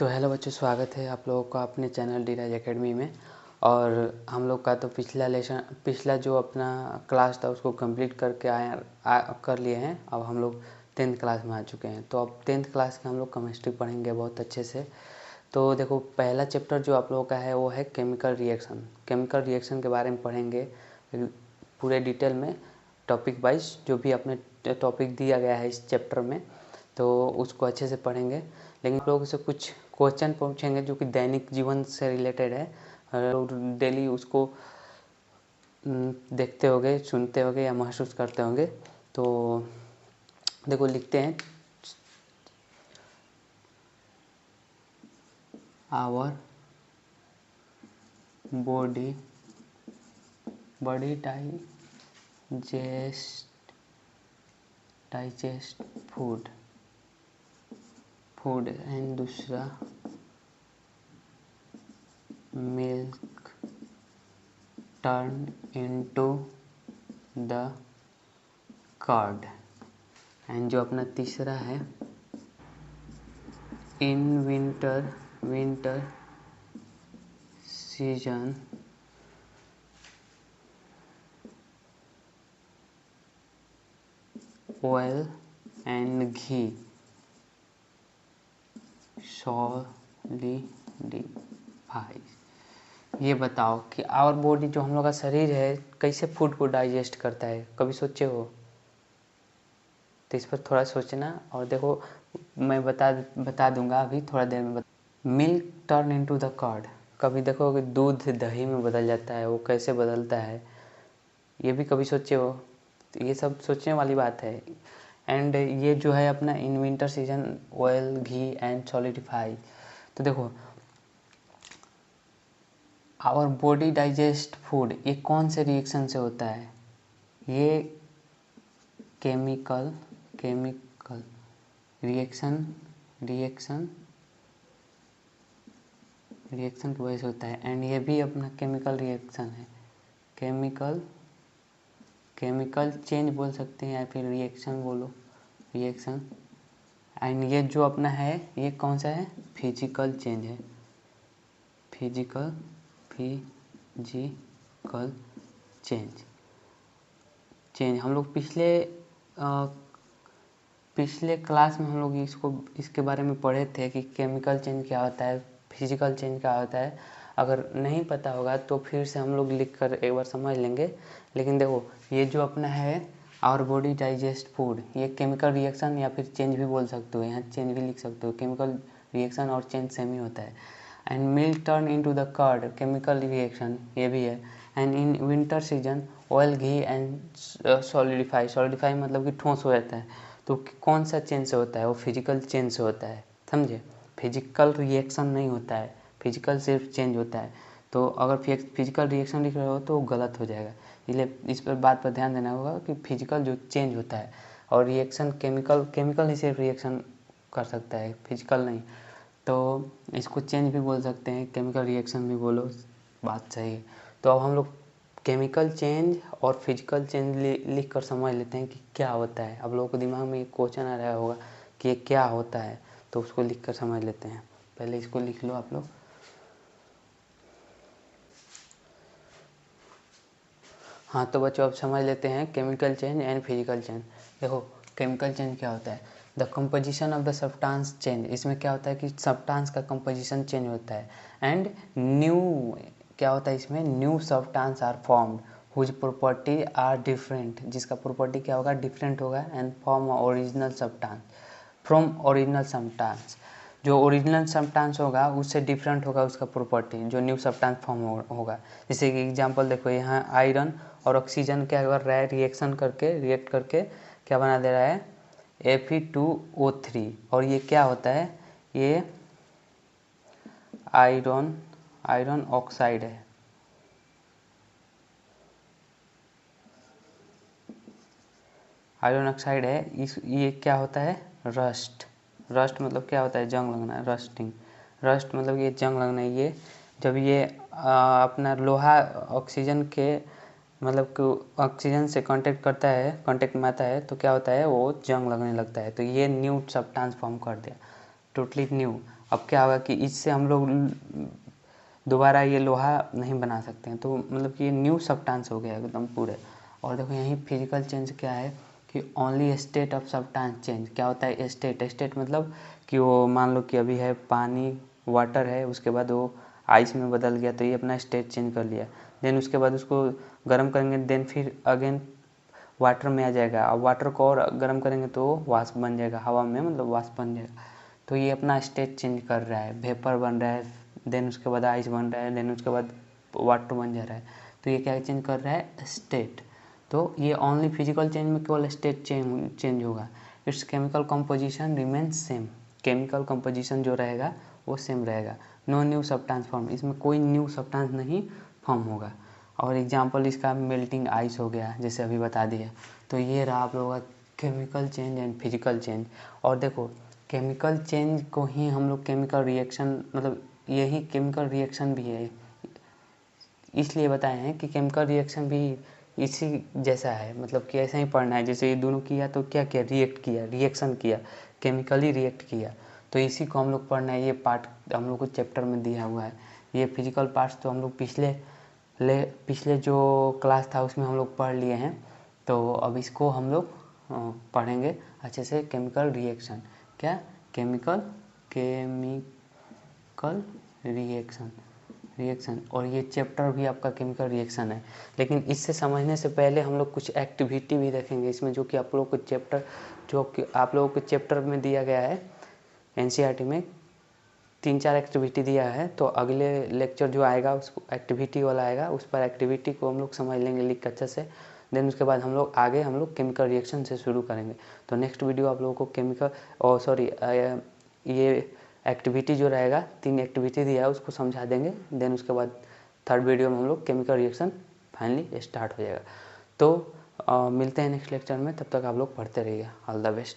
तो हेलो बच्चों, स्वागत है आप लोगों का अपने चैनल डी-राज एकेडमी में। और हम लोग का तो पिछला जो अपना क्लास था उसको कंप्लीट करके कर लिए हैं। अब हम लोग 10th क्लास में आ चुके हैं। तो अब 10th क्लास का हम लोग केमिस्ट्री पढ़ेंगे बहुत अच्छे से। तो देखो, पहला चैप्टर जो आप लोगों का है वो है केमिकल रिएक्शन। केमिकल रिएक्शन के बारे में पढ़ेंगे पूरे डिटेल में, टॉपिक वाइज। जो भी अपने टॉपिक दिया गया है इस चैप्टर में तो उसको अच्छे से पढ़ेंगे। लेकिन लोगों से कुछ क्वेश्चन पूछेंगे जो कि दैनिक जीवन से रिलेटेड है। लोग डेली उसको देखते होंगे, सुनते होंगे या महसूस करते होंगे। तो देखो, लिखते हैं our body digest food and दूसरा milk turn into the curd. And जो अपना तीसरा है, in winter season oil and ghee solidify. ये बताओ कि आवर बॉडी, जो हम लोग का शरीर है, कैसे फूड को डाइजेस्ट करता है। कभी सोचे हो? तो इस पर थोड़ा सोचना। और देखो, मैं बता दूंगा अभी थोड़ा देर में। Milk turn into the curd. कभी देखो कि दूध दही में बदल जाता है, वो कैसे बदलता है, ये भी कभी सोचे हो? तो ये सब सोचने वाली बात है। एंड ये जो है अपना इन winter season oil ghee and solidify. तो देखो, आवर बॉडी डाइजेस्ट फूड, ये कौन से रिएक्शन से होता है? ये केमिकल रिएक्शन की वजह से होता है। एंड ये भी अपना केमिकल रिएक्शन है। केमिकल चेंज बोल सकते हैं या फिर रिएक्शन बोलो, रिएक्शन। एंड ये जो अपना है, ये कौन सा है? फिजिकल चेंज है। फिजिकल चेंज हम लोग पिछले क्लास में हम लोग इसके बारे में पढ़े थे कि केमिकल चेंज क्या होता है, फिजिकल चेंज क्या होता है। अगर नहीं पता होगा तो फिर से हम लोग लिख कर एक बार समझ लेंगे। लेकिन देखो, ये जो अपना है आवर बॉडी डाइजेस्ट फूड, ये केमिकल रिएक्शन या फिर चेंज भी बोल सकते हो, यहाँ चेंज भी लिख सकते हो। केमिकल रिएक्शन और चेंज सेम ही होता है। And milk turn into the curd, chemical reaction ये भी है। And in winter season oil ghee and solidify मतलब कि ठोस हो जाता है। तो कौन सा चेंज से होता है? वो फिजिकल चेंज से होता है, समझे? फिजिकल रिएक्शन नहीं होता है, फिजिकल सिर्फ चेंज होता है। तो अगर फिजिकल रिएक्शन लिख रहे हो तो वो गलत हो जाएगा। इसलिए इस पर बात पर ध्यान देना होगा कि फिजिकल जो चेंज होता है, और रिएक्शन केमिकल ही सिर्फ रिएक्शन कर सकता है, फिजिकल नहीं। तो इसको चेंज भी बोल सकते हैं, केमिकल रिएक्शन भी बोलो, बात सही है। तो अब हम लोग केमिकल चेंज और फिजिकल चेंज लिख कर समझ लेते हैं कि क्या होता है। अब लोगों को दिमाग में एक क्वेश्चन आ रहा होगा कि ये क्या होता है, तो उसको लिख कर समझ लेते हैं। पहले इसको लिख लो आप लोग। हाँ, तो बच्चों अब समझ लेते हैं chemical change and physical change. देखो, केमिकल चेंज क्या होता है? The composition of the substance change. इसमें क्या होता है कि सब्सटेंस का कंपोजिशन चेंज होता है। एंड न्यू क्या होता है इसमें? New substance are formed whose property are different, जिसका प्रॉपर्टी क्या होगा? डिफरेंट होगा। And form original substance from original substance, जो ओरिजिनल सब्सटेंस होगा उससे डिफरेंट होगा उसका प्रॉपर्टी, जो न्यू सब्सटेंस फॉर्म होगा। जैसे कि एग्जांपल देखो, यहाँ आयरन और ऑक्सीजन क्या कर रहा है? रिएक्ट करके क्या बना दे रहा है? Fe2O3। और ये क्या होता है? ये आयरन ऑक्साइड है। आयरन ऑक्साइड है। ये क्या होता है? रस्ट मतलब क्या होता है? जंग लगना, रस्ट मतलब ये जंग लगना। ये जब ये अपना लोहा ऑक्सीजन के मतलब कि ऑक्सीजन से कांटेक्ट में आता है तो क्या होता है? वो जंग लगने लगता है। तो ये न्यू सब्सटेंस फॉर्म कर दिया। Totally new. अब क्या होगा कि इससे हम लोग दोबारा ये लोहा नहीं बना सकते हैं, तो मतलब कि ये न्यू सब्सटेंस हो गया एकदम पूरे। और देखो यहीं फिजिकल चेंज क्या है कि only state of substance change. क्या होता है स्टेट? स्टेट मतलब कि वो मान लो कि अभी है पानी, वाटर है, उसके बाद वो आइस में बदल गया, तो ये अपना स्टेट चेंज कर लिया। देन उसके बाद उसको गर्म करेंगे, देन फिर अगेन वाटर में आ जाएगा। अब वाटर को और गर्म करेंगे तो वाष्प बन जाएगा, हवा में मतलब वाष्प बन जाएगा। तो ये अपना स्टेट चेंज कर रहा है, वेपर बन रहा है, देन उसके बाद आइस बन रहा है, देन उसके बाद वाटर बन जा रहा है। तो ये क्या चेंज कर रहा है? स्टेट। तो ये ओनली फिजिकल चेंज में केवल स्टेट चेंज होगा। It's chemical composition remain same. Chemical composition जो रहेगा वो सेम रहेगा। नो न्यू सब्सटेंस फॉर्म, इसमें कोई न्यू सब्सटेंस नहीं फॉर्म होगा। और एग्जांपल इसका मेल्टिंग आइस हो गया, जैसे अभी बता दिया। तो ये रहा आप लोगों का chemical change and physical change. और देखो केमिकल चेंज को ही हम लोग केमिकल रिएक्शन, मतलब यही केमिकल रिएक्शन भी है, इसलिए बताए हैं कि केमिकल रिएक्शन भी इसी जैसा है, मतलब कि ऐसा ही पढ़ना है। जैसे ये दोनों किया तो क्या किया? रिएक्ट किया, रिएक्शन किया, केमिकली रिएक्ट किया। तो इसी को हम लोग पढ़ना है। ये पार्ट हम लोग को चैप्टर में दिया हुआ है। ये फिजिकल पार्ट्स तो हम लोग पिछले जो क्लास था उसमें हम लोग पढ़ लिए हैं। तो अब इसको हम लोग पढ़ेंगे अच्छे से। केमिकल रिएक्शन क्या? Chemical reaction. और ये चैप्टर भी आपका केमिकल रिएक्शन है। लेकिन इससे समझने से पहले हम लोग कुछ एक्टिविटी भी देखेंगे इसमें, जो कि आप लोगों को चैप्टर में दिया गया है। एनसीईआरटी में 3-4 एक्टिविटी दिया है। तो अगले लेक्चर जो आएगा उसको एक्टिविटी वाला आएगा, उस पर एक्टिविटी को हम लोग समझ लेंगे लिख कर अच्छे से। देन उसके बाद हम लोग केमिकल रिएक्शन से शुरू करेंगे। तो नेक्स्ट वीडियो आप लोगों को ये एक्टिविटी जो रहेगा, 3 एक्टिविटी दिया है उसको समझा देंगे। देन उसके बाद थर्ड वीडियो में हम लोग केमिकल रिएक्शन फाइनली स्टार्ट हो जाएगा। तो मिलते हैं नेक्स्ट लेक्चर में, तब तक आप लोग पढ़ते रहिए। All the best.